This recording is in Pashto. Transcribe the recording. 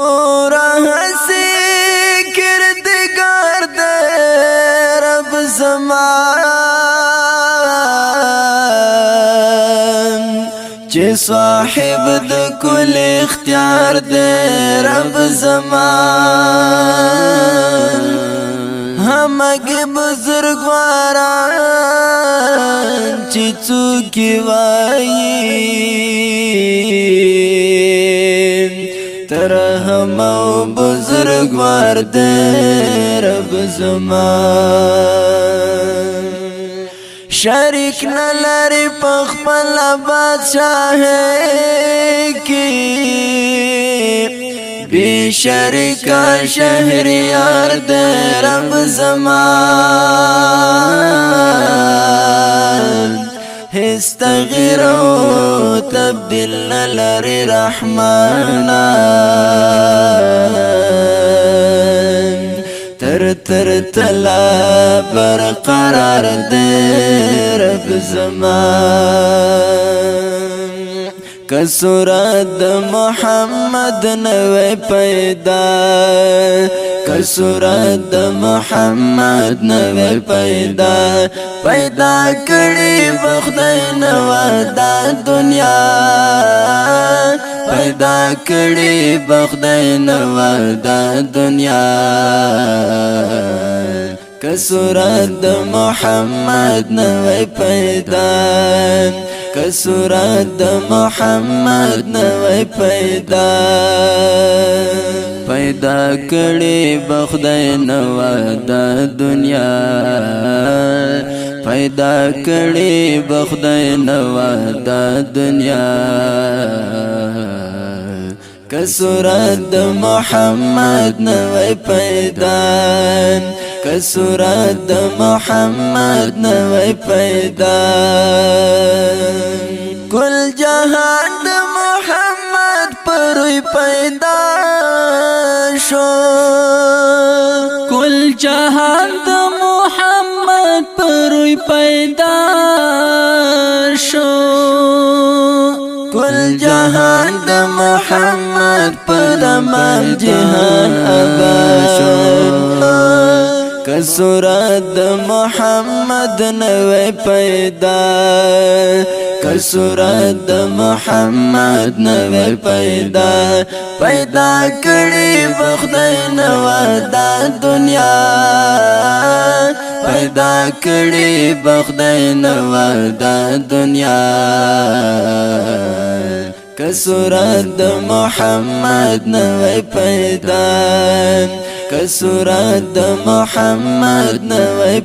اور ہنسی کردگار دے رب زمان چه صاحب د کل اختیار دے رب زمان همگی بزرگواران چی چوکی وائی ترحم او بزرگوار دے رب زمان شریک نلاری پخپل بادشاہ کی بی شریکا شہریار دے رب زمان هیڅ تغییر او تبدیل نلري رحمانا تر تلا برقرار دے رب زمان کسورت محمد نوے پیدا کسورت محمد نوے پیدا کری بخدای نوا دا دنیا پیدا کری بخدای نوا دا دنیا کسورت محمد نوے پیدا کسورت محمد نوے پیدا کری بخدای نوا دا دنیا پیدا کری بخدای نوا دا دنیا کسورت محمد نوے پیدا کسورت محمد نوے پیدا کل جہان محمد پروی پیدا شو کل جہان محمد پروی پیدا شو کل جہان محمد پر تمام جہان ابا شو کسورت محمد نوے پیدا کسورت محمد نوے پیدا کری بخدای نوا دا دنیا پیدا کری بخدای نوا دا دنیا کسورت محمد نوے کسورت محمد نوے